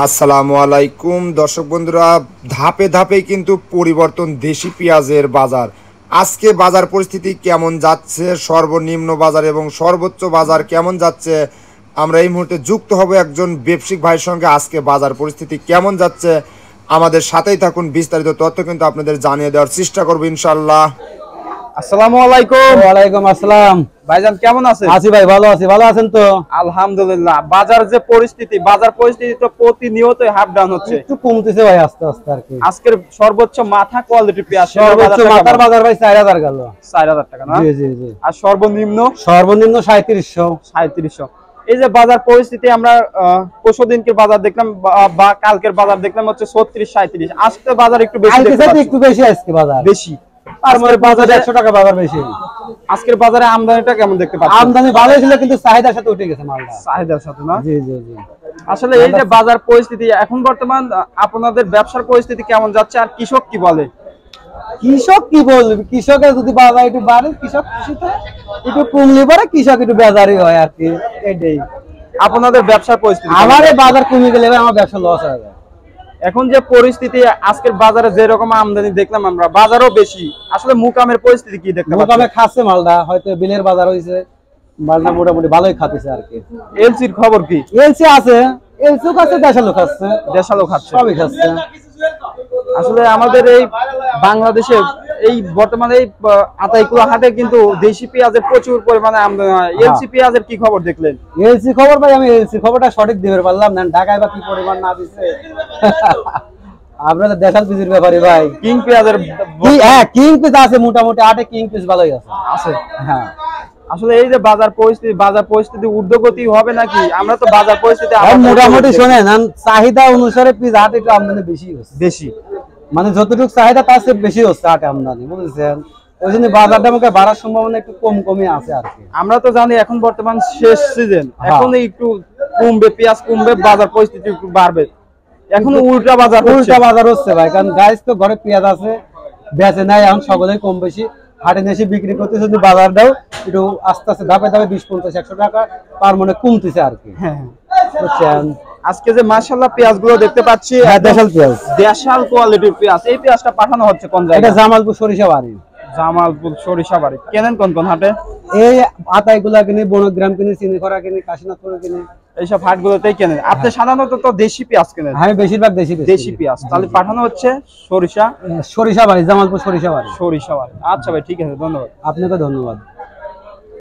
আসসালামু আলাইকুম দর্শক বন্ধুরা, ধাপে ধাপে কিন্তু পরিবর্তন দেশি পেঁয়াজের বাজার। আজকে বাজার পরিস্থিতি কেমন যাচ্ছে, সর্বনিম্ন বাজার এবং সর্বোচ্চ বাজার কেমন যাচ্ছে, আমরা এই মুহূর্তে যুক্ত হব একজন ব্যবসায়িক ভাইয়ের সঙ্গে। আজকে বাজার পরিস্থিতি কেমন যাচ্ছে আমাদের সাথেই থাকুন, বিস্তারিত তথ্য কিন্তু আপনাদের জানিয়ে দেওয়ার চেষ্টা করব ইনশাআল্লাহ। আসসালামু আলাইকুম। ওয়ালাইকুম আসসালাম। ভাইজান কেমন আছেন? আছি ভাই, ভালো আছি। ভালো আছেন তো? আলহামদুলিল্লাহ। বাজার পরিস্থিতি তো প্রতিনিয়তই হাফ ডাউন হচ্ছে, একটু কমতেছে ভাই আস্তে আস্তে আর কি। আজকের সর্বোচ্চ মাথা কোয়ালিটি পেঁয়াজ সর্বোচ্চ মাথার বাজার ভাই 4000 গেল। 4000 টাকা না? জি জি জি। আর সর্বনিম্ন 3700। 3700। এই যে বাজার পরিস্থিতি, আমরা পরশুদিনকে বাজার দেখলাম বা কালকের বাজার দেখলাম হচ্ছে 36 37। আজকে বাজার একটু বেশি দেখতে পাচ্ছি। একটু বেশি আজকে বাজার বেশি। আর মানে বাজারে 100 টাকা বাজার বেশি। আজকের বাজারে আমদানিটা কেমন দেখতে পাচ্ছেন? আমদানি ভালো ছিল, কিন্তু চাহিদার সাথে উঠে গেছে মালটা। চাহিদার সাথে না? জি জি জি। আসলে এই যে বাজার পরিস্থিতি এখন বর্তমান, আপনাদের ব্যবসার পরিস্থিতি কেমন যাচ্ছে আর কৃষক কি বলে? কৃষক কি বলবে, কৃষকের যদি বাজার একটু বাড়ে, কৃষক খুশিতে, একটু কমলে পরে কৃষক একটু বেজারই হয় আর কি। এটাই আপনাদের ব্যবসার পরিস্থিতি। আমারে বাজার কমে গেলে আমার ব্যবসা লস হয়ে যায়। এখন যে পরিস্থিতি, আজকের বাজারে যে রকম আমদানি দেখলাম আমরা, বাজারও বেশি। আসলে মুকামের পরিস্থিতি কি দেখতে পাচ্ছেন? মুকামে খাচ্ছে মালটা, হয়তো বিলের বাজার হইছে, মালটা মোটামুটি ভালোই খাতেছে আর কি। এলসির খবর কি? এলসি আছে, এলসিও খাচ্ছে, দেশালো খাচ্ছে, দেশালো খাচ্ছে, সবই খাচ্ছে। আসলে আমাদের এই বাংলাদেশে এই বর্তমানে এই আতাইকুলা হাটে কিন্তু দেশি পেঁয়াজের প্রচুর পরিমাণে আমদানি হয়। এলসি পেঁয়াজের কি খবর দেখলেন? এলসি খবর ভাই, আমি এলসি খবরটা সঠিক দিতে পারলাম না, ঢাকায় বা কি পরিমাণ না দিচ্ছে। আপনাদের দেশাল পিসের ব্যাপারে ভাই, কিং পেঁয়াজের হ্যাঁ কিং পিস আছে, মোটামুটি আটে কিং পিস ভালোই আছে। হ্যাঁ, আসলে এই যে বাজার পরিস্থিতি ঊর্ধ্বগতি হবে নাকি? আমরা তো বাজার পরিস্থিতি মোটামুটি শোনেন, চাহিদা অনুসারে পিস হাটে একটু আমদানি বেশি, মানে যতটুকু চাহিদা তার চেয়ে বেশি হচ্ছে হাটে আমদানি, বুঝেছেন? ওই জন্য বাজারটা আমাকে বাড়ার সম্ভাবনা একটু কমই আছে আর কি। আমরা তো জানি এখন বর্তমান শেষ সিজন, এখন একটু কমবে, পেঁয়াজ কমবে, বাজার পরিস্থিতি একটু বাড়বে। এখন উল্টা বাজার হচ্ছে ভাই, কারণ গাইস তো ঘরে পেঁয়াজ আছে, বেচে নাই, এখন সকলেই কম বেশি হাটে এসে বিক্রি করতে, যদি বাজারটাও একটু আস্তে আস্তে ধাপে ধাপে 20-50-100 টাকা পার মনে কমতেছে আর কি। বুঝছেন? আজকে যে মাশাআল্লাহ পেঁয়াজ গুলো দেখতে পাচ্ছি, দেশাল পেঁয়াজ, দেশাল কোয়ালিটির পেঁয়াজ। এই পেঁয়াজটা পাঠানো হচ্ছে কোন জায়গায়? এটা জামালপুর সরিষাবাড়ি। জামালপুর সরিষাবাড়ি। কেনেন কোন হাটে? এই আতাইগুলা কিনে, বনগ্রাম কিনে, চিনিখরা কিনে, কাশীনাথপুর কিনে, এইসব হাটগুলোতেই কেনেন আপনি? সাধারণত তো দেশি পেঁয়াজ কেনেন? আমি বেশিরভাগ দেশি পেঁয়াজ। তাহলে পাঠানো হচ্ছে সরিষাবাড়ি, জামালপুর সরিষাবাড়ি। আচ্ছা ভাই, ঠিক আছে, ধন্যবাদ। আপনাকে ধন্যবাদ।